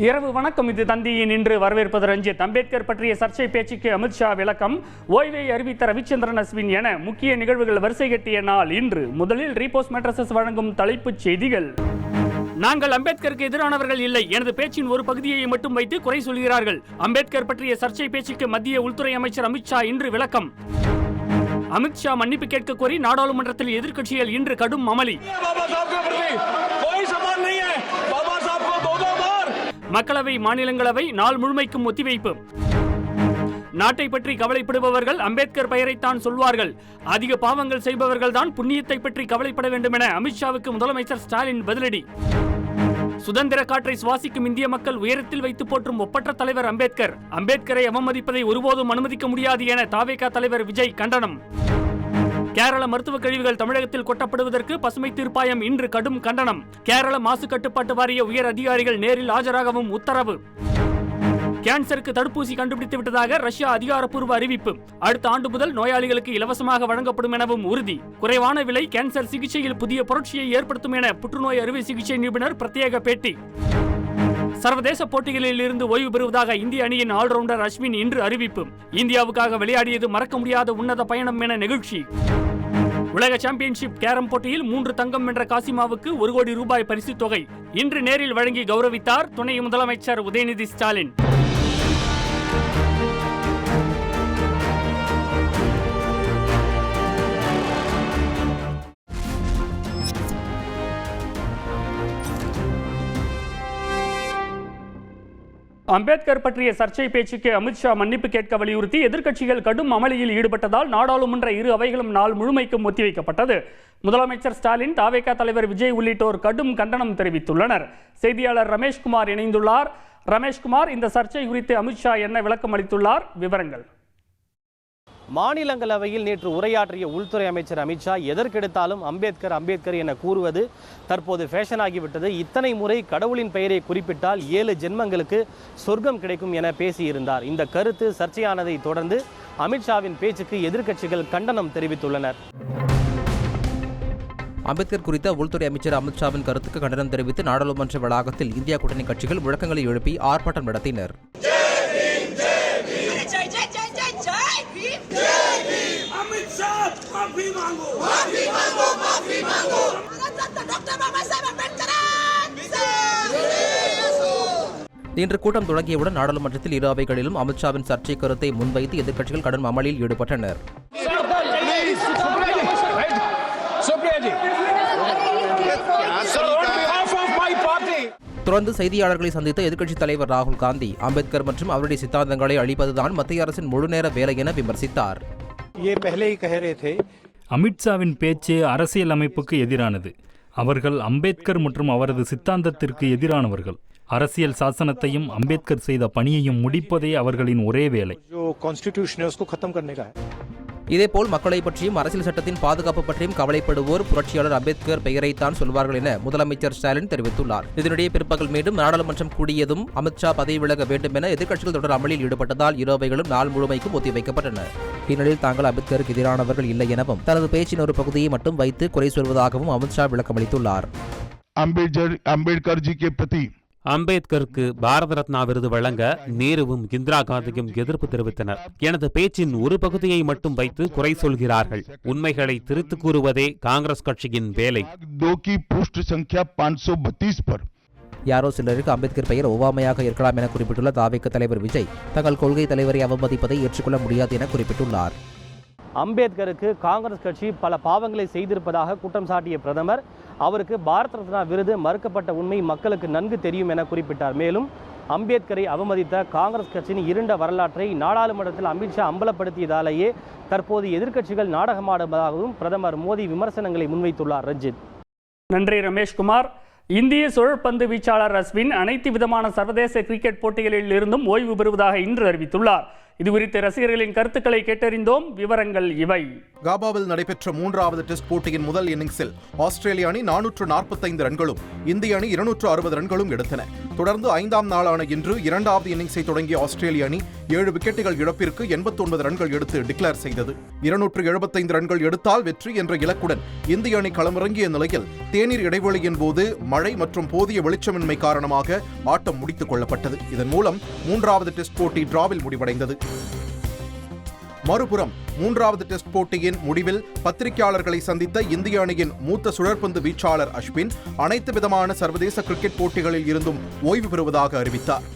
இரவு வணக்கம். இது தந்தியின் இன்று வரவேற்பது ரஞ்சித். அம்பேத்கர் பற்றிய சர்ச்சை பேச்சுக்கு அமித்ஷா விளக்கம், ஓய்வை அறிவித்த ரவிச்சந்திரன் அஸ்வின் என முக்கிய நிகழ்வுகள் வரிசை கட்டிய நாள் இன்று. முதலில் ரீபோஸ் மேட்ரஸஸ் வழங்கும் தலைப்புச் செய்திகள். நாங்கள் அம்பேத்கருக்கு எதிரானவர்கள் இல்லை, எனது பேச்சின் ஒரு பகுதியை மட்டும் வைத்து குறை சொல்கிறார்கள். அம்பேத்கர் பற்றிய சர்ச்சை பேச்சுக்கு மத்திய உள்துறை அமைச்சர் அமித்ஷா இன்று விளக்கம். அமித்ஷா மன்னிப்பு கேட்க கோரி நாடாளுமன்றத்தில் எதிர்க்கட்சிகள் இன்று கடும் அமளி. மக்களவை மாநிலங்களவை நாள் முழுமைக்கும் ஒத்திவைப்பு. நாட்டை பற்றி கவலைப்படுபவர்கள் அம்பேத்கர் பெயரைத்தான் சொல்வார்கள். அதிக பாவங்கள் செய்பவர்கள் தான் புண்ணியத்தை பற்றி கவலைப்பட வேண்டும் என அமித்ஷாவுக்கு முதலமைச்சர் ஸ்டாலின் பதிலடி. சுதந்திர காற்றை சுவாசிக்கும் இந்திய மக்கள் உயரத்தில் வைத்து போற்றும் ஒப்பற்ற தலைவர் அம்பேத்கர். அம்பேத்கரை அவமதிப்பதை ஒருபோதும் அனுமதிக்க முடியாது என தாவேகா தலைவர் விஜய் கண்டனம். கேரள மருத்துவ கழிவுகள் தமிழகத்தில் கொட்டப்படுவதற்கு பசுமை தீர்ப்பாயம் இன்று கடும் கண்டனம். கேரள மாசு கட்டுப்பாட்டு வாரிய உயர் அதிகாரிகள் நேரில் ஆஜராகவும் உத்தரவு. கேன்சருக்கு தடுப்பூசி கண்டுபிடித்து விட்டதாக ரஷ்யா அதிகாரப்பூர்வ அறிவிப்பு. அடுத்த ஆண்டு முதல் நோயாளிகளுக்கு இலவசமாக வழங்கப்படும் எனவும் உறுதி. குறைவான விலை கேன்சர் சிகிச்சையில் புதிய புரட்சியை ஏற்படுத்தும் என புற்றுநோய் அறுவை சிகிச்சை நிபுணர் பிரத்யேக பேட்டி. சர்வதேச போட்டிகளில் இருந்து ஓய்வு பெறுவதாக இந்திய அணியின் ஆல்ரவுண்டர் அஸ்வின் இன்று அறிவிப்பு. இந்தியாவுக்காக விளையாடியது மறக்க முடியாத உன்னத பயணம் என நிகழ்ச்சி. உலக சாம்பியன்ஷிப் கேரம் போட்டியில் 3 தங்கம் வென்ற காசிமாவுக்கு 1 கோடி ரூபாய் பரிசுத் தொகை இன்று நேரில் வழங்கி கௌரவித்தார் துணை முதலமைச்சர் உதயநிதி ஸ்டாலின். அம்பேத்கர் பற்றிய சர்ச்சை பேச்சுக்கு அமித்ஷா மன்னிப்பு கேட்க வலியுறுத்தி எதிர்க்கட்சிகள் கடும் அமளியில் ஈடுபட்டதால் நாடாளுமன்ற இரு அவைகளும் நாள் முழுமைக்கும் ஒத்திவைக்கப்பட்டது. முதலமைச்சர் ஸ்டாலின், தாவேகா தலைவர் விஜய் உள்ளிட்டோர் கடும் கண்டனம் தெரிவித்துள்ளனர். செய்தியாளர் ரமேஷ்குமார் இணைந்துள்ளார். ரமேஷ்குமார், இந்த சர்ச்சை குறித்து அமித்ஷா என்ன விளக்கம் அளித்துள்ளார்? விவரங்கள். மாநிலங்களவையில் நேற்று உரையாற்றிய உள்துறை அமைச்சர் அமித்ஷா எதற்கெடுத்தாலும் அம்பேத்கர் அம்பேத்கர் என கூறுவது தற்போது ஃபேஷன் ஆகிவிட்டது. இத்தனை முறை கடவுளின் பெயரை குறிப்பிட்டால் 7 ஜென்மங்களுக்கு சொர்க்கம் கிடைக்கும் என பேசியிருந்தார். இந்த கருத்து சர்ச்சையானதை தொடர்ந்து அமித்ஷாவின் பேச்சுக்கு எதிர்க்கட்சிகள் கண்டனம் தெரிவித்துள்ளனர். அம்பேத்கர் குறித்த உள்துறை அமைச்சர் அமித்ஷாவின் கருத்துக்கு கண்டனம் தெரிவித்து நாடாளுமன்ற வளாகத்தில் இந்தியா கூட்டணி கட்சிகள் முழக்கங்களை எழுப்பி ஆர்ப்பாட்டம் நடத்தினர். இன்று கூட்டம் தொடங்கியவுடன் நாடாளுமன்றத்தில் இரு அவைகளிலும் அமித்ஷாவின் சர்ச்சை கருத்தை முன்வைத்து எதிர்க்கட்சிகள் கடும் அமளியில் ஈடுபட்டனர். தொடர்ந்து செய்தியாளர்களை சந்தித்த எதிர்க்கட்சித் தலைவர் ராகுல் காந்தி அம்பேத்கர் மற்றும் அவருடைய சித்தாந்தங்களை அளிப்பதுதான் மத்திய அரசின் முழுநேர வேலை என விமர்சித்தார். அமித்ஷாவின் பேச்சு அரசியல் அமைப்புக்கு எதிரானது. அவர்கள் அம்பேத்கர் மற்றும் அவரது சித்தாந்தத்திற்கு எதிரானவர்கள். அரசியல் சாசனத்தையும் அம்பேத்கர் செய்த பணியையும் முடிப்பதே அவர்களின் ஒரே வேலை. இதேபோல் மக்களை பற்றியும் அரசியல் சட்டத்தின் பாதுகாப்பு பற்றியும் கவலைப்படுவோர் புரட்சியாளர் அம்பேத்கர் பெயரைத்தான் சொல்வார்கள் என முதலமைச்சர் ஸ்டாலின் தெரிவித்துள்ளார். இதனிடையே பிற்பகல் மீண்டும் நாடாளுமன்றம் கூடியதும் அமித்ஷா பதவி விலக வேண்டும் என எதிர்க்கட்சிகள் தொடர் அமளியில் ஈடுபட்டதால் இரு அவைகளும் நாள் முழுமைக்கும் ஒத்திவைக்கப்பட்டன. இந்நிலையில் தாங்கள் அம்பேத்கருக்கு எதிரானவர்கள் இல்லை எனவும் தனது பேச்சின் ஒரு பகுதியை மட்டும் வைத்து குறை சொல்வதாகவும் அமித்ஷா விளக்கமளித்துள்ளார். அம்பேத்கருக்கு பாரத ரத்னா விருது வழங்க நேருவும் இந்திரா காந்தியும் எதிர்ப்பு தெரிவித்தனர். எனது பேச்சின் ஒரு பகுதியை மட்டும் வைத்து குறை சொல்கிறார்கள். உண்மைகளை திரித்து கூறுவதே காங்கிரஸ் கட்சியின் வேலை. யாரோ சிலருக்கு அம்பேத்கர் பெயர் ஒவ்வாமையாக இருக்கலாம் என குறிப்பிட்டுள்ள தாவேகா தலைவர் விஜய் தங்கள் கொள்கை தலைவரை அவமதிப்பதை ஏற்றுக்கொள்ள முடியாது என குறிப்பிட்டுள்ளார். அம்பேத்கருக்கு காங்கிரஸ் கட்சி பல பாவங்களை செய்திருப்பதாக குற்றம் சாட்டிய பிரதமர் அவருக்கு பாரத ரத்னா விருது மறுக்கப்பட்ட உண்மை மக்களுக்கு நன்கு தெரியும் என குறிப்பிட்டார். மேலும் அம்பேத்கரை அவமதித்த காங்கிரஸ் கட்சியின் இருண்ட வரலாற்றை நாடாளுமன்றத்தில் அமித்ஷா அம்பலப்படுத்தியதாலேயே தற்போது எதிர்க்கட்சிகள் நாடகமாடுவதாகவும் பிரதமர் மோடி விமர்சனங்களை முன்வைத்துள்ளார். ரஞ்சித். நன்றி ரமேஷ்குமார். இந்திய சுழற்பந்து வீச்சாளர் அஸ்வின் அனைத்து விதமான சர்வதேச கிரிக்கெட் போட்டிகளில் இருந்தும் ஓய்வு பெறுவதாக இன்று அறிவித்துள்ளார். இது குறித்து ரசிகர்களின் கருத்துக்களை கேட்டறிந்தோம். விவரங்கள் இவை. காபாவில் நடைபெற்ற 3வது டெஸ்ட் போட்டியின் முதல் இன்னிங்ஸில் ஆஸ்திரேலிய அணி 445 ரன்களும் இந்திய அணி 260 ரன்களும் எடுத்தன. தொடர்ந்து 5ஆம் நாளான இன்று 2வது இன்னிங்ஸை தொடங்கிய ஆஸ்திரேலிய அணி 7 விக்கெட்டுகள் இழப்பிற்கு 89 ரன்கள் எடுத்து டிக்ளேர் செய்தது. 275 ரன்கள் எடுத்தால் வெற்றி என்ற இலக்குடன் இந்திய அணி களமிறங்கிய நிலையில் தேநீர் இடைவெளியின் போது மழை மற்றும் போதிய வெளிச்சமின்மை காரணமாக ஆட்டம் முடித்துக் கொள்ளப்பட்டது. இதன் மூலம் 3வது டெஸ்ட் போட்டி டிராவில் முடிவடைந்தது. மறுபுறம் 3வது டெஸ்ட் போட்டியின் முடிவில் பத்திரிகையாளர்களை சந்தித்த இந்திய அணியின் மூத்த சுழற்பந்து வீச்சாளர் அஸ்வின் அனைத்து விதமான சர்வதேச கிரிக்கெட் போட்டிகளில் இருந்தும் ஓய்வு பெறுவதாக அறிவித்தார்.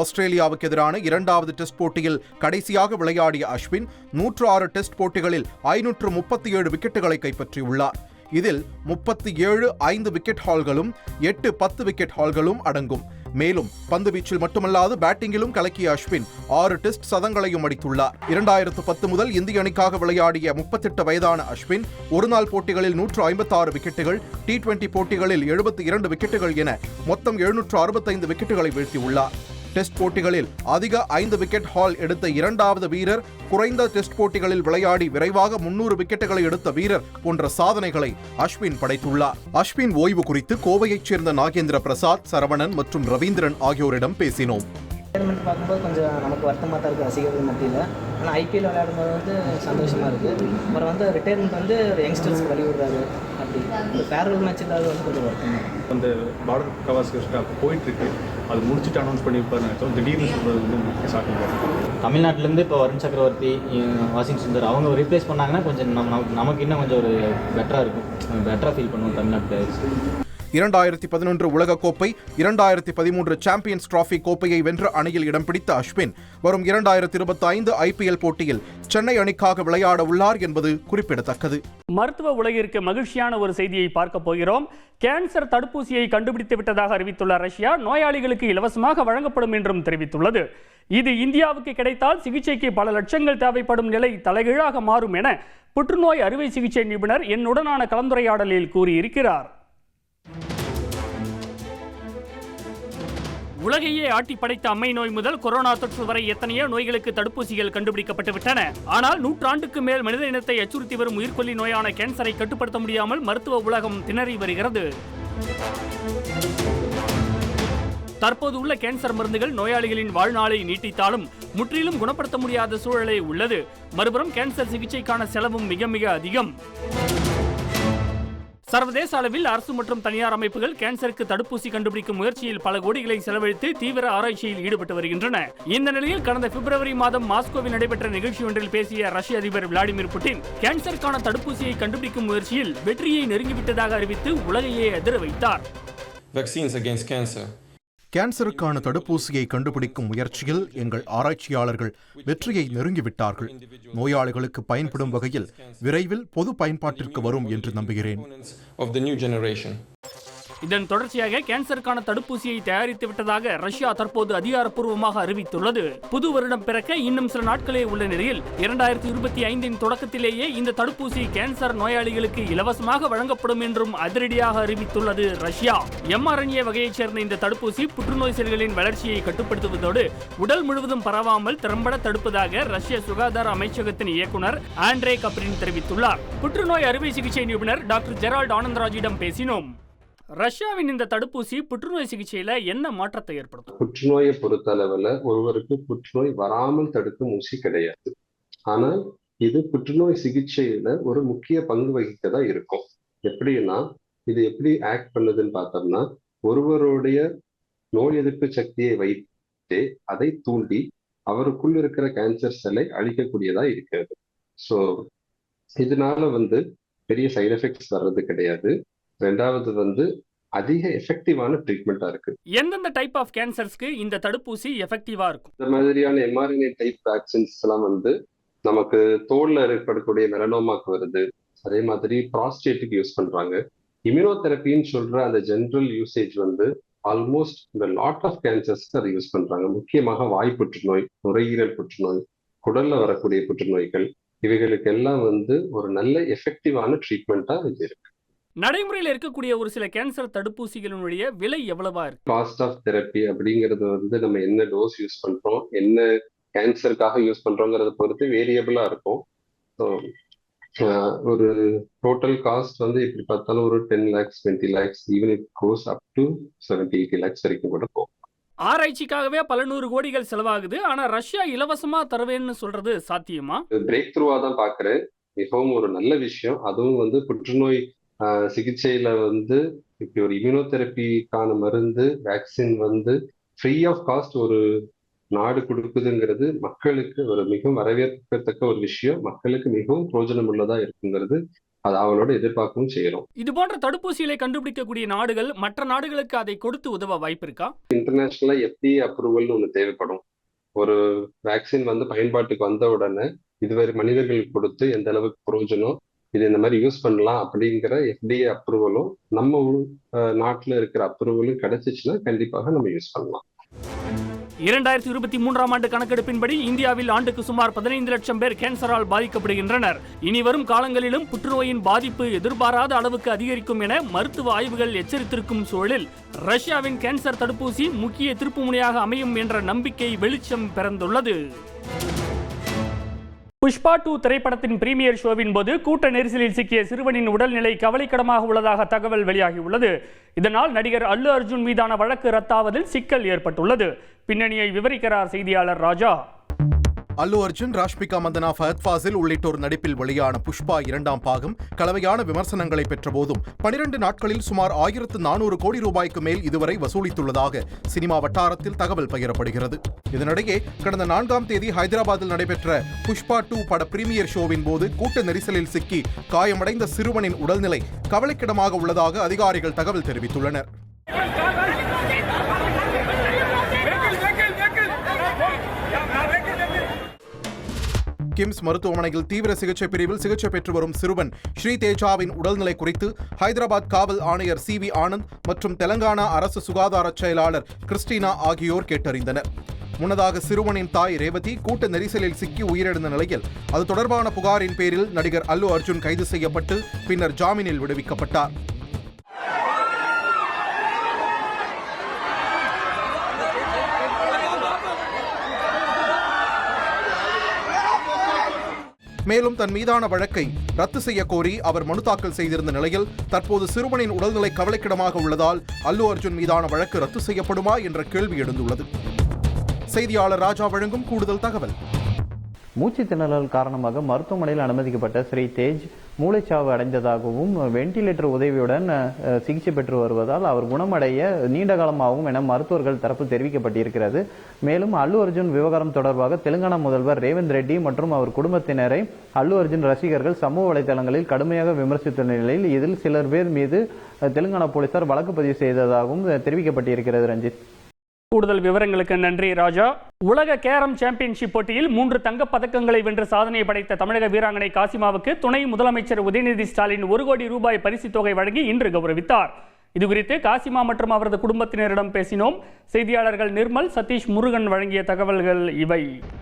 ஆஸ்திரேலியாவுக்கு எதிரான 2வது டெஸ்ட் போட்டியில் கடைசியாக விளையாடிய அஸ்வின் 106 டெஸ்ட் போட்டிகளில் 537 விக்கெட்டுகளை கைப்பற்றியுள்ளார். இதில் 37 5 விக்கெட் ஹால்களும் 8 10 விக்கெட் ஹால்களும் அடங்கும். மேலும் பந்துவீச்சில் மட்டுமல்லாது பேட்டிங்கிலும் கலக்கிய அஸ்வின் 6 டெஸ்ட் சதங்களையும் அடித்துள்ளார். 2010 முதல் இந்திய அணிக்காக விளையாடிய 38 வயதான அஸ்வின் ஒருநாள் போட்டிகளில் 156 விக்கெட்டுகள், T20 போட்டிகளில் 72 விக்கெட்டுகள் என மொத்தம் 765 விக்கெட்டுகளை வீழ்த்தியுள்ளார். டெஸ்ட் போட்டிகளில் அதிக 5 விக்கெட் ஹால் எடுத்த 2வது வீரர், குறைந்த டெஸ்ட் போட்டிகளில் விளையாடி விரைவாக 300 விக்கெட்டுகளை எடுத்த வீரர் போன்ற சாதனைகளை அஸ்வின் படைத்துள்ளார். அஸ்வின் ஓய்வு குறித்து கோவையைச் சேர்ந்த நாகேந்திர பிரசாத், சரவணன் மற்றும் ரவீந்திரன் ஆகியோரிடம் பேசினோம். ரிட்டையர்மெண்ட் பார்க்கும்போது கொஞ்சம் நமக்கு வருத்தமாக தான் இருக்குது ரசிகர்கள் மத்தியில். ஆனால் ஐபிஎல் விளையாடும்போது வந்து சந்தோஷமாக இருக்குது. அப்புறம் வந்து ரிட்டையர்மெண்ட் வந்து ஒரு யங்ஸ்டர்ஸ்க்கு வழி விடுறாரு. அப்படி இந்த ஃபேர்வெல் மேட்ச் இல்லாத வந்து கொஞ்சம் வருத்தம் தான். அந்த பார்டர் கவாஸ்கர் போயிட்டுருக்கு, அது முடிச்சுட்டு அனௌன்ஸ் பண்ணியிருப்பாரு நினைச்சோம். திடீர்னு சொல்கிறது வந்து ஷாக்கிங். தமிழ்நாட்டிலேருந்து இப்போ வருண் சக்கரவர்த்தி, வாஷிங் சுந்தர் அவங்க ரீப்ளேஸ் பண்ணாங்கன்னா கொஞ்சம் நமக்கு இன்னும் கொஞ்சம் ஒரு பெட்டராக இருக்கும், பெட்டராக ஃபீல் பண்ணுவோம் தமிழ்நாட்டு பிளேயர்ஸ். 2011 உலகக்கோப்பை, 2013 சாம்பியன்ஸ் டிராபி கோப்பையை வென்ற அணியில் இடம் பிடித்த அஸ்வின் வரும் 2025 IPL போட்டியில் சென்னை அணிக்காக விளையாட உள்ளார் என்பது குறிப்பிடத்தக்கது. மருத்துவ உலகிற்கு மகிழ்ச்சியான ஒரு செய்தியை பார்க்க போகிறோம். கேன்சர் தடுப்பூசியை கண்டுபிடித்து விட்டதாக அறிவித்துள்ள ரஷ்யா நோயாளிகளுக்கு இலவசமாக வழங்கப்படும் என்றும் தெரிவித்துள்ளது. இது இந்தியாவுக்கு கிடைத்தால் சிகிச்சைக்கு பல லட்சங்கள் தேவைப்படும் நிலை தலைகீழாக மாறும் என புற்றுநோய் அறுவை சிகிச்சை நிபுணர் என்னுடனான கலந்துரையாடலில் கூறியிருக்கிறார். உலகையே ஆட்டி படைத்த அம்மை நோய் முதல் கொரோனா தொற்று வரை எத்தனையோ நோய்களுக்கு தடுப்பூசிகள் கண்டுபிடிக்கப்பட்டு விட்டன. ஆனால் நூற்றாண்டுக்கு மேல் மனித இனத்தை அச்சுறுத்தி வரும் உயிர்கொல்லி நோயான கேன்சரை கட்டுப்படுத்த முடியாமல் மருத்துவ உலகம் திணறி வருகிறது. தற்போது உள்ள கேன்சர் மருந்துகள் நோயாளிகளின் வாழ்நாளை நீட்டித்தாலும் முற்றிலும் குணப்படுத்த முடியாத சூழலே உள்ளது. மறுபுறம் கேன்சர் சிகிச்சைக்கான செலவும் மிக மிக அதிகம். சர்வதேச அளவில் அரசு மற்றும் தனியார் அமைப்புகள் கேன்சருக்கு தடுப்பூசி கண்டுபிடிக்கும் முயற்சியில் பல கோடிகளை செலவழித்து தீவிர ஆராய்ச்சியில் ஈடுபட்டு வருகின்றன. இந்த நிலையில் கடந்த பிப்ரவரி மாதம் மாஸ்கோவில் நடைபெற்ற நிகழ்ச்சி ஒன்றில் பேசிய ரஷ்ய அதிபர் விளாடிமிர் புட்டின் கேன்சருக்கான தடுப்பூசியை கண்டுபிடிக்கும் முயற்சியில் வெற்றியை நெருங்கிவிட்டதாக அறிவித்து உலகையே அதிர வைத்தார். கேன்சருக்கான தடுப்பூசியை கண்டுபிடிக்கும் முயற்சியில் எங்கள் ஆராய்ச்சியாளர்கள் வெற்றியை நெருங்கிவிட்டார்கள். நோயாளிகளுக்கு பயன்படும் வகையில் விரைவில் பொது பயன்பாட்டிற்கு வரும் என்று நம்புகிறேன். இதன் தொடர்ச்சியாக கேன்சருக்கான தடுப்பூசியை தயாரித்து விட்டதாக ரஷ்யா தற்போது அதிகாரப்பூர்வமாக அறிவித்துள்ளது. புது வருடம் பிறக்க இன்னும் சில நாட்களே உள்ள நிலையில் 2025 தொடக்கத்திலேயே இந்த தடுப்பூசி கேன்சர் நோயாளிகளுக்கு இலவசமாக வழங்கப்படும் என்றும் அதிரடியாக அறிவித்துள்ளது ரஷ்யா. mRNA வகையைச் சேர்ந்த இந்த தடுப்பூசி புற்றுநோய் செல்களின் வளர்ச்சியை கட்டுப்படுத்துவதோடு உடல் முழுவதும் பரவாமல் திறம்பட தடுப்பதாக ரஷ்ய சுகாதார அமைச்சகத்தின் இயக்குனர் ஆண்ட்ரே கப்ரின் தெரிவித்துள்ளார். புற்றுநோய் அறுவை சிகிச்சை நிபுணர் டாக்டர் ஜெரால்ட் ஆனந்தராஜிடம் பேசினோம். ரஷ்யாவின் இந்த தடுப்பூசி புற்றுநோய் சிகிச்சையில என்ன மாற்றத்தை ஏற்படுத்தும்? புற்றுநோயை பொறுத்த அளவுல ஒருவருக்கு புற்றுநோய் வராமல் தடுக்கும் ஊசி கிடையாது. ஆனால் இது புற்றுநோய் சிகிச்சையில ஒரு முக்கிய பங்கு வகிக்கதான் இருக்கும். எப்படின்னா இது எப்படி ஆக்ட் பண்ணுதுன்னு பார்த்தோம்னா, ஒருவருடைய நோய் எதிர்ப்பு சக்தியை வைத்து அதை தூண்டி அவருக்குள் இருக்கிற கேன்சர் செல்லை அழிக்கக்கூடியதா இருக்கிறது. ஸோ இதனால பெரிய சைடு எஃபெக்ட்ஸ் வர்றது கிடையாது. ரெண்டாவது அதிக எஃபெக்டிவான ட்ரீட்மெண்டா இருக்கு. எந்தெந்த டைப் ஆஃப் கேன்சர்ஸ்க்கு இந்த தடுப்பூசி எஃபெக்டிவா இருக்கும்? இந்த மாதிரியான mRNA டைப் வேக்சின்ஸ் எல்லாம் நமக்கு தோல்ல ஏற்படக்கூடிய மெலனோமாக்கு வருது. அதே மாதிரி ப்ராஸ்டேட்டுக்கு யூஸ் பண்றாங்க. இம்யூனோதெரப்பின்னு சொல்ற அந்த ஜெனரல் யூசேஜ் ஆல்மோஸ்ட் இந்த லாட் ஆஃப் கேன்சர்ஸ்க்கு அதை யூஸ் பண்றாங்க. முக்கியமாக வாய் புற்றுநோய், நுரையீரல் புற்றுநோய், குடல்ல வரக்கூடிய புற்றுநோய்கள், இவைகளுக்கு எல்லாம் ஒரு நல்ல எஃபெக்டிவான ட்ரீட்மெண்டா இது இருக்கு. நடைமுறையில் இருக்கக்கூடிய ஒரு சில கேன்சர் தடுப்பூசிகளினுடைய விலை எவ்வளவா இருக்கு? காஸ்ட் ஆஃப் தெரப்பி அப்படிங்கிறது நம்ம என்ன டோஸ் யூஸ் பண்றோம், என்ன கேன்சருக்காக யூஸ் பண்றோங்கிறத பொறுத்து வேரியபிளா இருக்கும். ஸோ ஒரு டோட்டல் காஸ்ட் வந்து எப்படி பார்த்தாலும் ஒரு 10 lakhs 20 lakhs even it goes up to 70-80 lakhs வரைக்கும் கூட போகும். ஆராய்ச்சிக்காகவே பல நூறு கோடிகள் செலவாகுது. ஆனா ரஷ்யா இலவசமா தருவேன்னு சொல்றது சாத்தியமா? பிரேக் த்ரூவா தான் பாக்குறேன். மிகவும் ஒரு நல்ல விஷயம். அதுவும் வந்து புற்றுநோய் சிகிச்சையில வந்து இப்படி ஒரு இம்யூனோதெரப்பிக்கான மருந்து வேக்சின் வந்து ஃப்ரீ ஆஃப் காஸ்ட் ஒரு நாடு கொடுக்குதுங்கிறது மக்களுக்கு ஒரு மிகவும் வரவேற்கத்தக்க ஒரு விஷயம். மக்களுக்கு மிகவும் பிரயோஜனம் உள்ளதா இருக்குங்கிறது அது அவளோட எதிர்பார்க்கவும் செய்யறோம். இது போன்ற தடுப்பூசிகளை கண்டுபிடிக்கக்கூடிய நாடுகள் மற்ற நாடுகளுக்கு அதை கொடுத்து உதவ வாய்ப்பு இருக்கா? இன்டர்நேஷனலா FDA அப்ரூவல் ஒன்று தேவைப்படும். ஒரு வேக்சின் வந்து பயன்பாட்டுக்கு வந்த உடனே இதுவரை மனிதர்களுக்கு கொடுத்து எந்த அளவுக்கு பிரயோஜனம், இது இந்த மாதிரி யூஸ் பண்ணலாம் அப்படிங்கிற FDA அப்ரூவலும் நம்ம நாட்டில் இருக்கிற அப்ரூவலும் கிடைச்சிச்சுன்னா கண்டிப்பாக நம்ம யூஸ் பண்ணலாம். 2023ஆம் ஆண்டு கணக்கெடுப்பின்படி இந்தியாவில் ஆண்டுக்கு சுமார் 15 லட்சம் பேர் கேன்சரால் பாதிக்கப்படுகின்றனர். இனி வரும் காலங்களிலும் புற்றுநோயின் பாதிப்பு எதிர்பாராத அளவுக்கு அதிகரிக்கும் என மருத்துவ ஆய்வுகள் எச்சரித்திருக்கும் சூழலில் ரஷ்யாவின் கேன்சர் தடுப்பூசி முக்கிய திருப்புமுனையாக அமையும் என்ற நம்பிக்கை வெளிச்சம் பிறந்துள்ளது. புஷ்பா 2 திரைப்படத்தின் பிரீமியர் ஷோவின் போது கூட்ட நெரிசலில் சிக்கிய சிறுவனின் உடல்நிலை கவலைக்கிடமாக உள்ளதாக தகவல் வெளியாகியுள்ளது. இதனால் நடிகர் அல்லு அர்ஜுன் மீதான வழக்கு ரத்தாவதில் சிக்கல் ஏற்பட்டுள்ளது. பின்னணியை விவரிக்கிறார் செய்தியாளர் ராஜா. அல்லு அர்ஜுன், ராஷ்மிகா மந்தனா, ஃபஹத் ஃபாசில் உள்ளிட்டோர் நடிப்பில் வெளியான புஷ்பா 2ஆம் பாகம் கலவையான விமர்சனங்களை பெற்ற போதும் 12 நாட்களில் சுமார் 1400 கோடி ரூபாய்க்கு மேல் இதுவரை வசூலித்துள்ளதாக சினிமா வட்டாரத்தில் தகவல் பகிரப்படுகிறது. இதனிடையே கடந்த 4ஆம் தேதி ஹைதராபாத்தில் நடைபெற்ற புஷ்பா 2 பட பிரீமியர் ஷோவின் போது கூட்ட நெரிசலில் சிக்கி காயமடைந்த சிறுவனின் உடல்நிலை கவலைக்கிடமாக உள்ளதாக அதிகாரிகள் தகவல் தெரிவித்துள்ளனர். கிம்ஸ் மருத்துவமனையில் தீவிர சிகிச்சை பிரிவில் சிகிச்சை பெற்று வரும் சிறுவன் ஸ்ரீ தேஜாவின் உடல்நிலை குறித்து ஹைதராபாத் காவல் ஆணையர் CV ஆனந்த் மற்றும் தெலங்கானா அரசு சுகாதார செயலாளர் கிறிஸ்டினா ஆகியோர் கேட்டறிந்தனர். முன்னதாக சிறுவனின் தாய் ரேவதி கூட்ட நெரிசலில் சிக்கி உயிரிழந்த நிலையில் அது தொடர்பான புகாரின் பேரில் நடிகர் அல்லு அர்ஜுன் கைது செய்யப்பட்டு பின்னர் ஜாமீனில் விடுவிக்கப்பட்டார். மேலும் தன் மீதான வழக்கை ரத்து செய்ய கோரி அவர் மனு தாக்கல் செய்திருந்த நிலையில் தற்போது சிறுவனின் உடல்நிலை கவலைக்கிடமாக உள்ளதால் அல்லு அர்ஜுன் மீதான வழக்கு ரத்து செய்யப்படுமா என்ற கேள்வி எழுந்துள்ளது. செய்தியாளர் ராஜா வழங்கும் கூடுதல் தகவல். மூச்சு திணறல் காரணமாக மருத்துவமனையில் அனுமதிக்கப்பட்ட ஸ்ரீ தேஜ் மூளைச்சாவு அடைந்ததாகவும் வெண்டிலேட்டர் உதவியுடன் சிகிச்சை பெற்று வருவதால் அவர் குணமடைய நீண்ட காலமாகும் என மருத்துவர்கள் தரப்பில் தெரிவிக்கப்பட்டிருக்கிறது. மேலும் அல்லு அர்ஜுன் விவகாரம் தொடர்பாக தெலுங்கானா முதல்வர் ரேவந்த் ரெட்டி மற்றும் அவர் குடும்பத்தினரை அல்லு அர்ஜுன் ரசிகர்கள் சமூக வலைதளங்களில் கடுமையாக விமர்சித்த நிலையில் இதில் சிலர் பேர் மீது தெலுங்கானா போலீசார் வழக்கு பதிவு செய்ததாகவும் தெரிவிக்கப்பட்டிருக்கிறது. ரஞ்சித், கூடுதல் விவரங்களுக்கு நன்றி ராஜா. உலக கேரம் சாம்பியன்ஷிப் போட்டியில் 3 தங்கப் பதக்கங்களை வென்று சாதனை படைத்த தமிழக வீராங்கனை காசிமாவுக்கு துணை முதலமைச்சர் உதயநிதி ஸ்டாலின் 1 கோடி ரூபாய் பரிசுத் தொகை வழங்கி இன்று கௌரவித்தார். இதுகுறித்து காசிமா மற்றும் அவரது குடும்பத்தினரிடம் பேசினோம். செய்தியாளர்கள் நிர்மல், சதீஷ், முருகன் வழங்கிய தகவல்கள் இவை.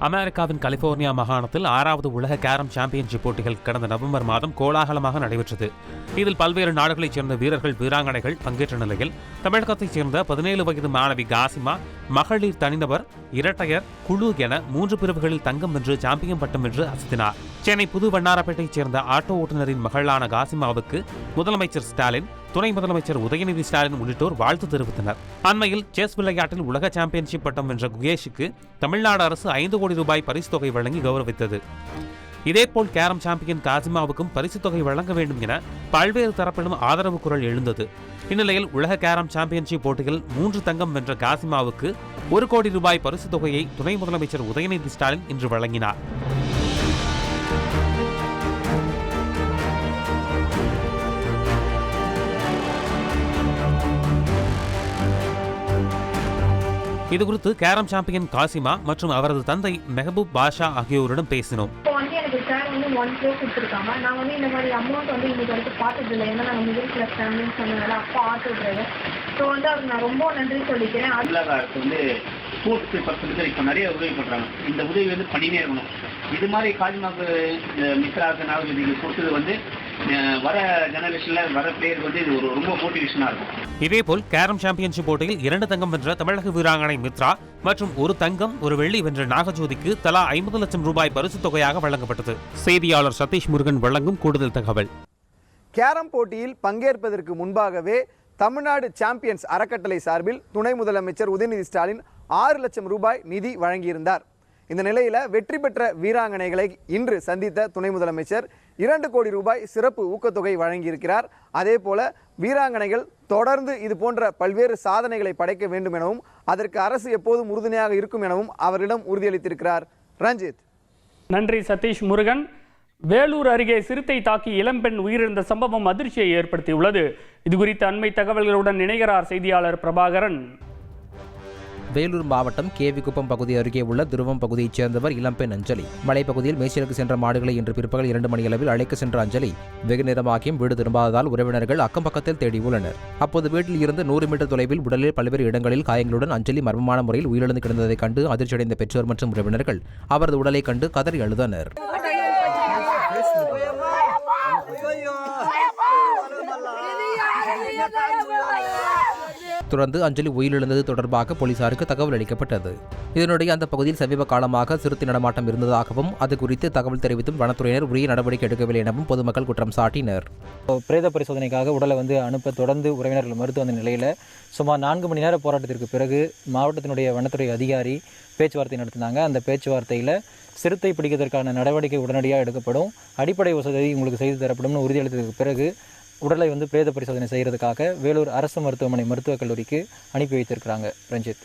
அமெரிக்காவின் கலிபோர்னியா மாகாணத்தில் 6வது உலக கேரம் சாம்பியன்ஷிப் போட்டிகள் கடந்த நவம்பர் மாதம் கோலாகலமாக நடைபெற்றது. இதில் பல்வேறு நாடுகளைச் சேர்ந்த வீரர்கள் வீராங்கனைகள் பங்கேற்ற நிலையில் தமிழகத்தைச் சேர்ந்த 17 வயது மாணவி காசிமா மகளிர் தனிநபர், இரட்டையர், குழு என 3 பிரிவுகளில் தங்கம் வென்று சாம்பியன் பட்டம் வென்று அசத்தினார். சென்னை புது வண்ணாரப்பேட்டையைச் சேர்ந்த ஆட்டோ ஓட்டுநரின் மகளான காசிமாவுக்கு முதலமைச்சர் ஸ்டாலின், துணை முதலமைச்சர் உதயநிதி ஸ்டாலின் உள்ளிட்டோர் வாழ்த்து தெரிவித்தனர். அண்மையில் செஸ் விளையாட்டில் உலக சாம்பியன்ஷிப் பட்டம் வென்ற குகேஷுக்கு தமிழ்நாடு அரசு 5 கோடி ரூபாய் பரிசு தொகை வழங்கி கௌரவித்தது. இதேபோல் கேரம் சாம்பியன் காசிமாவுக்கும் பரிசு தொகை வழங்க வேண்டும் என பல்வேறு தரப்பிலும் ஆதரவு குரல் எழுந்தது. இந்நிலையில் உலக கேரம் சாம்பியன்ஷிப் போட்டியில் 3 தங்கம் வென்ற காசிமாவுக்கு 1 கோடி ரூபாய் பரிசு தொகையை துணை முதலமைச்சர் உதயநிதி ஸ்டாலின் இன்று வழங்கினார். இதுகுறித்து கேரம் சாம்பியன் காசிமா மற்றும் அவரது தந்தை மெஹபூப் பாஷா ஆகியோரிடம் பேசினோம். எனக்கு சார் 1 crore கொடுத்துருக்காங்க. நான் இந்த மாதிரி அமௌண்ட் இன்னைக்கு வரைக்கும் பார்த்தது இல்லை. ஏன்னா நாங்கள் மிடில் கிளாஸ் ஃபேமிலின்னு சொன்னதால அப்பா ஆட்டோ டிரைவர். ஸோ அவருக்கு நான் ரொம்ப நன்றி சொல்லிக்கிறேன். தமிழக அரசு ஸ்போர்ட்ஸ் பர்சனுக்கு இப்போ நிறைய உதவி பண்ணுறாங்க. இந்த உதவி பண்ணினே இருக்கணும். இது மாதிரி காசிமாவுக்கு மிஸ்டர் ஆசனாவுக்கு கொடுத்தது வர ஜெனரேஷனில் வர பிளேயருக்கு வந்து இது ஒரு ரொம்ப மோட்டிவேஷனாக இருக்கும். இதேபோல் கேரம் சாம்பியன்ஷிப் போட்டியில் 2 தங்கம் வென்ற தமிழக வீராங்கனை மித்ரா மற்றும் 1 தங்கம் 1 வெள்ளி வென்ற நாகஜோதிக்கு தலா 50 லட்சம் ரூபாய் பரிசுத் தொகையாக வழங்கப்பட்டது. செய்தியாளர் சதீஷ் முருகன் வழங்கும் கூடுதல் தகவல். கேரம் போட்டியில் பங்கேற்பதற்கு முன்பாகவே தமிழ்நாடு சாம்பியன்ஸ் அறக்கட்டளை சார்பில் துணை முதலமைச்சர் உதயநிதி ஸ்டாலின் 6 லட்சம் ரூபாய் நிதி வழங்கியிருந்தார். இந்த நிலையில் வெற்றி பெற்ற வீராங்கனைகளை இன்று சந்தித்த துணை முதலமைச்சர் 2 கோடி ரூபாய் சிறப்பு ஊக்கத்தொகை வழங்கியிருக்கிறார். அதே போல வீராங்கனைகள் தொடர்ந்து இது போன்ற பல்வேறு சாதனைகளை படைக்க வேண்டும் எனவும் அதற்கு அரசு எப்போதும் உறுதுணையாக இருக்கும் எனவும் அவரிடம் உறுதியளித்திருக்கிறார். ரஞ்சித். நன்றி சதீஷ் முருகன். வேலூர் அருகே சிறுத்தை தாக்கி இளம்பெண் உயிரிழந்த சம்பவம் அதிர்ச்சியை ஏற்படுத்தியுள்ளது. இதுகுறித்த அண்மை தகவல்களுடன் இணைகிறார் செய்தியாளர் பிரபாகரன். வேலூர் மாவட்டம் கேவிக்குப்பம் பகுதி அருகே உள்ள துருவம் பகுதியைச் சேர்ந்தவர் இளம்பெண் அஞ்சலி. மலைப்பகுதியில் மேய்ச்சலுக்கு சென்ற மாடுகளை இன்று பிற்பகல் 2 மணியளவில் அழைக்க சென்ற அஞ்சலி வெகு நேரமாகியும் வீடு திரும்பாததால் உறவினர்கள் அக்கம் பக்கத்தில் தேடியுள்ளனர். அப்போது வீட்டில் இருந்து 100 மீட்டர் தொலைவில் உடலில் பல்வேறு இடங்களில் காயங்களுடன் அஞ்சலி மர்மமான முறையில் உயிரிழந்து கிடந்ததைக் கண்டு அதிர்ச்சியடைந்த பெற்றோர் மற்றும் உறவினர்கள் அவரது உடலை கண்டு கதறி அழுதனர். தொடர்ந்து அஞ்சலி உயிரிழந்தது தொடர்பாக போலீசாருக்கு தகவல் அளிக்கப்பட்டது. இதனிடையே அந்த பகுதியில் சமீப காலமாக சிறுத்தை நடமாட்டம் இருந்ததாகவும் அது குறித்து தகவல் தெரிவித்தும் வனத்துறையினர் உரிய நடவடிக்கை எடுக்கவில்லை எனவும் பொதுமக்கள் குற்றம் சாட்டினர். பிரேத பரிசோதனைக்காக உடலை அனுப்ப தொடர்ந்து உறவினர்கள் மறுத்து வந்த நிலையில் சுமார் 4 மணி நேர போராட்டத்திற்கு பிறகு மாவட்டத்தினுடைய வனத்துறை அதிகாரி பேச்சுவார்த்தை நடத்தினாங்க. அந்த பேச்சுவார்த்தையில் சிறுத்தை பிடிக்கிறதுக்கான நடவடிக்கை உடனடியாக எடுக்கப்படும், அடிப்படை வசதி உங்களுக்கு செய்து தரப்படும்னு உறுதியளித்ததுக்கு பிறகு உடலை பிரேத பரிசோதனை செய்கிறதுக்காக வேலூர் அரசு மருத்துவமனை மருத்துவக் கல்லூரிக்கு அனுப்பி வைத்திருக்கிறாங்க. ரஞ்சித்.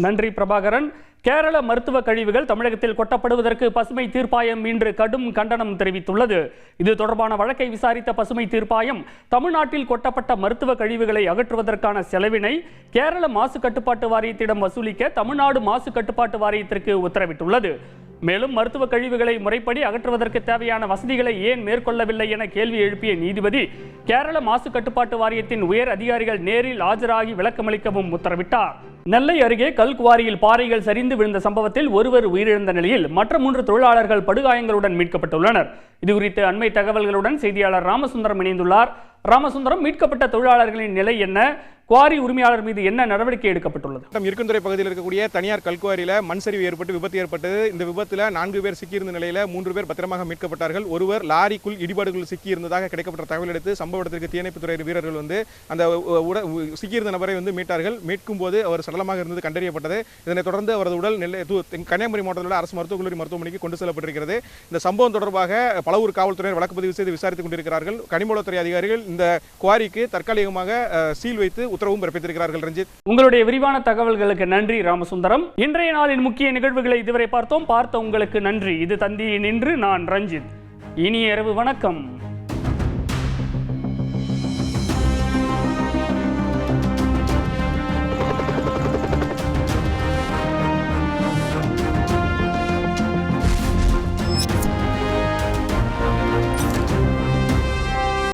நன்றி பிரபாகரன். கேரள மருத்துவ கழிவுகள் தமிழகத்தில் கொட்டப்படுவதற்கு பசுமை தீர்ப்பாயம் இன்று கடும் கண்டனம் தெரிவித்துள்ளது. இது தொடர்பான வழக்கை விசாரித்த பசுமை தீர்ப்பாயம் தமிழ்நாட்டில் கொட்டப்பட்ட மருத்துவ கழிவுகளை அகற்றுவதற்கான செலவினை கேரள மாசு கட்டுப்பாட்டு வாரியத்திடம் வசூலிக்க தமிழ்நாடு மாசு கட்டுப்பாட்டு வாரியத்திற்கு உத்தரவிட்டுள்ளது. மேலும் மருத்துவ கழிவுகளை முறைப்படி அகற்றுவதற்கு தேவையான வசதிகளை ஏன் மேற்கொள்ளவில்லை என கேள்வி எழுப்பிய நீதிபதி கேரள மாசு கட்டுப்பாட்டு வாரியத்தின் உயர் அதிகாரிகள் நேரில் ஆஜராகி விளக்கமளிக்கவும் உத்தரவிட்டார். நெல்லை அருகே கல்குவாரியில் பாறைகள் சரிந்து விழுந்த சம்பவத்தில் ஒருவர் உயிரிழந்த நிலையில் மற்ற 3 தொழிலாளர்கள் படுகாயங்களுடன் மீட்கப்பட்டுள்ளனர். இதுகுறித்து அண்மை தகவல்களுடன் செய்தியாளர் ராமசுந்தரம் இணைந்துள்ளார். ராமசுந்தரம், மீட்கப்பட்ட தொழிலாளர்களின் நிலை என்ன? குவாரி உரிமையாளர் மீது என்ன நடவடிக்கை எடுக்கப்பட்டுள்ளது? இருக்குந்துறை பகுதியில் இருக்கக்கூடிய தனியார் கல்குவாரியில் மண் சரிவு ஏற்பட்டு விபத்து ஏற்பட்டது. இந்த விபத்தில் 4 பேர் சிக்கியிருந்த நிலையில் 3 பேர் பத்திரமாக மீட்கப்பட்டார்கள். ஒருவர் லாரிக்குள் இடிபாடுகள் சிக்கியிருந்ததாக கிடைக்கப்பட்ட தகவல் எடுத்து சம்பவ இடத்திற்கு தீயணைப்புத்துறை வீரர்கள் அந்த சிக்கியிருந்த நபரை மீட்டார்கள். மீட்கும் போது அவர் சடலமாக இருந்தது கண்டறியப்பட்டது. இதனைத் தொடர்ந்து அவரது உடல் கன்னியாகுமரி மாவட்டத்தில் உள்ள அரசு மருத்துவக் கல்லூரி மருத்துவமனைக்கு கொண்டு செல்லப்பட்டிருக்கிறது. இந்த சம்பவம் தொடர்பாக பலவூர் காவல்துறையினர் வழக்கு பதிவு செய்து விசாரித்துக் கொண்டிருக்கிறார்கள். கனிமவளத்துறை அதிகாரிகள் இந்த குவாரிக்கு தற்காலிகமாக சீல் வைத்து உத்தரவும் பிறப்பித்திருக்கிறார்கள். ரஞ்சித், உங்களுடைய விரிவான தகவல்களுக்கு நன்றி ராமசுந்தரம். இன்றைய நாளின் முக்கிய நிகழ்வுகளை இதுவரை பார்த்த உங்களுக்கு நன்றி. இது தந்தியின் இன்று. நான் ரஞ்சித். இனிய இரவு வணக்கம்.